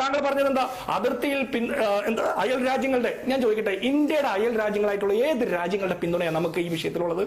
താങ്കൾ പറഞ്ഞത് എന്താ? അതിർത്തിയിൽ എന്താ അയൽ രാജ്യങ്ങളുടെ, ഞാൻ ചോദിക്കട്ടെ, ഇന്ത്യയുടെ അയൽ രാജ്യങ്ങളായിട്ടുള്ള ഏത് രാജ്യങ്ങളുടെ പിന്തുണയാണ് നമുക്ക് ഈ വിഷയത്തിലുള്ളത്?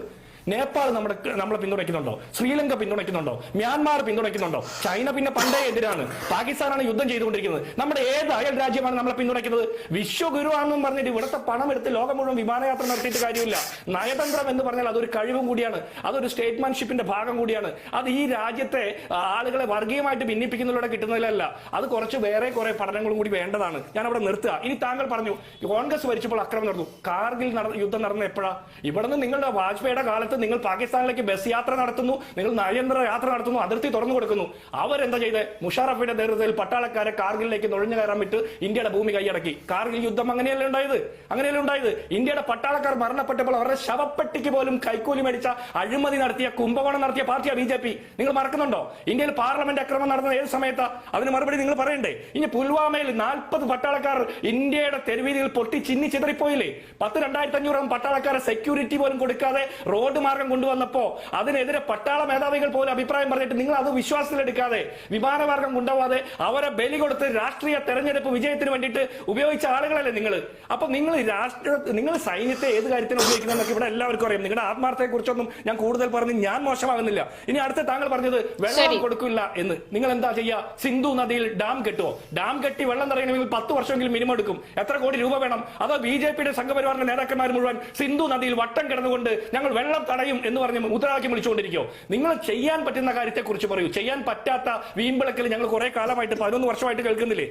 നേപ്പാൾ നമ്മളെ പിന്തുണയ്ക്കുന്നുണ്ടോ? ശ്രീലങ്ക പിന്തുണയ്ക്കുന്നുണ്ടോ? മ്യാൻമാർ പിന്തുണയ്ക്കുന്നുണ്ടോ? ചൈന പിന്നെ പണ്ടേ എതിരാണ്. പാകിസ്ഥാനാണ് യുദ്ധം ചെയ്തുകൊണ്ടിരിക്കുന്നത്. നമ്മുടെ ഏത് അയൽ രാജ്യമാണ് നമ്മളെ പിന്തുണയ്ക്കുന്നത്? വിശ്വഗുരുവാണെന്നും പറഞ്ഞിട്ട് ഇവിടുത്തെ പണം എടുത്ത് ലോകം മുഴുവൻ വിമാനയാത്ര നടത്തിയിട്ട് കാര്യമില്ല. നയതന്ത്രം എന്ന് പറഞ്ഞാൽ അതൊരു കഴിവും കൂടിയാണ്, അതൊരു സ്റ്റേറ്റ്മാൻഷിപ്പിന്റെ ഭാഗം കൂടിയാണ്. അത് ഈ രാജ്യത്തെ ആളുകളെ വർഗീയമായിട്ട് ഭിന്നിപ്പിക്കുന്നതിലൂടെ കിട്ടുന്നതിലല്ല, അത് കുറച്ച് വേറെ കുറെ പഠനങ്ങളും കൂടി വേണ്ടതാണ്. ഞാൻ അവിടെ നിർത്തുക. ഇനി താങ്കൾ പറഞ്ഞു കോൺഗ്രസ് ഭരിച്ചപ്പോൾ അക്രമം നടന്നു. കാർഗിൽ യുദ്ധം നടന്ന എപ്പോഴാ? ഇവിടെ നിന്ന് നിങ്ങളുടെ വാജ്പേയിയുടെ കാലത്ത് നിങ്ങൾ പാകിസ്ഥാനിലേക്ക് ബസ് യാത്ര നടത്തുന്നു, നിങ്ങൾ നയതന്ത്ര യാത്ര നടത്തുന്നു, അതിർത്തി തുറന്നു കൊടുക്കുന്നു. അവരെന്താ ചെയ്ത്? മുഷാറഫിന്റെ നേതൃത്വത്തിൽ പട്ടാളക്കാരെ കാർഗിലേക്ക് നുഴഞ്ഞു കയറാൻ വിട്ട് ഇന്ത്യയുടെ ഭൂമി കൈയടക്കി. കാർഗിൽ യുദ്ധം അങ്ങനെയല്ലേ ഉണ്ടായത്? ഇന്ത്യയുടെ പട്ടാളക്കാർ മരണപ്പെട്ടപ്പോൾ അവരുടെ ശവപ്പെട്ടിക്ക് പോലും കൈക്കൂലി മേടിച്ച, അഴിമതി നടത്തിയ, കുംഭകോണം നടത്തിയ പാർട്ടിയാണ് BJP. നിങ്ങൾ മറക്കുന്നുണ്ടോ? ഇന്ത്യയിൽ പാർലമെന്റ് അക്രമം നടന്ന ഏത് സമയത്താ? അതിന് മറുപടി നിങ്ങൾ പറയണ്ടേ? ഇനി പുൽവാമയിൽ 40 പട്ടാളക്കാർ ഇന്ത്യയുടെ തെരുവീതിയിൽ പൊട്ടി ചിന്നി ചിതറിപ്പോയില്ലേ? 2,500 പട്ടാളക്കാരെ സെക്യൂരിറ്റി പോലും കൊടുക്കാതെ റോഡ് മാർഗം കൊണ്ടുവന്നപ്പോ അതിനെതിരെ പട്ടാള മേധാവികൾ പോലും അഭിപ്രായം പറഞ്ഞിട്ട് നിങ്ങൾ അത് വിശ്വാസത്തിലെടുക്കാതെ വിമാനമാർഗം കൊണ്ടുപോകാതെ അവരെ ബലി കൊടുത്ത് രാഷ്ട്രീയ തെരഞ്ഞെടുപ്പ് വിജയത്തിന് വേണ്ടിയിട്ട് ഉപയോഗിച്ച ആളുകളല്ലേ നിങ്ങൾ? അപ്പൊ നിങ്ങൾ സൈന്യത്തെ ഏത് കാര്യത്തിന് ഉപയോഗിക്കുന്നതെന്നൊക്കെ ഇവിടെ എല്ലാവർക്കും അറിയാം. നിങ്ങളുടെ ആത്മാർത്ഥത്തെ കുറിച്ചൊന്നും ഞാൻ കൂടുതൽ പറഞ്ഞ് ഞാൻ മോശമാകുന്നില്ല. ഇനി അടുത്ത താങ്കൾ പറഞ്ഞത് വെള്ളം കൊടുക്കില്ല എന്ന്. നിങ്ങൾ എന്താ ചെയ്യുക? സിന്ധു നദിയിൽ ഡാം കെട്ടുവോ? ഡാം കെട്ടി വെള്ളം നിറയണമെങ്കിൽ 10 വർഷമെങ്കിലും മിനിമം എടുക്കും. എത്ര കോടി രൂപ വേണം? അതോ BJPയുടെ സംഘപരിവാറിന്റെ നേതാക്കന്മാർ മുഴുവൻ സിന്ധു നദിയിൽ വട്ടം കിടന്നുകൊണ്ട് ഞങ്ങൾ വെള്ളം തടയും എന്ന് പറഞ്ഞ് മുദ്രാവാക്യം വിളിച്ചുകൊണ്ടിരിക്കോ? നിങ്ങൾ ചെയ്യാൻ പറ്റുന്ന കാര്യത്തെ കുറിച്ച് പറയൂ. ചെയ്യാൻ പറ്റാത്ത വീമ്പിളക്കൽ ഞങ്ങൾ കുറെ കാലമായിട്ട് 11 വർഷമായിട്ട് കേൾക്കുന്നില്ലേ?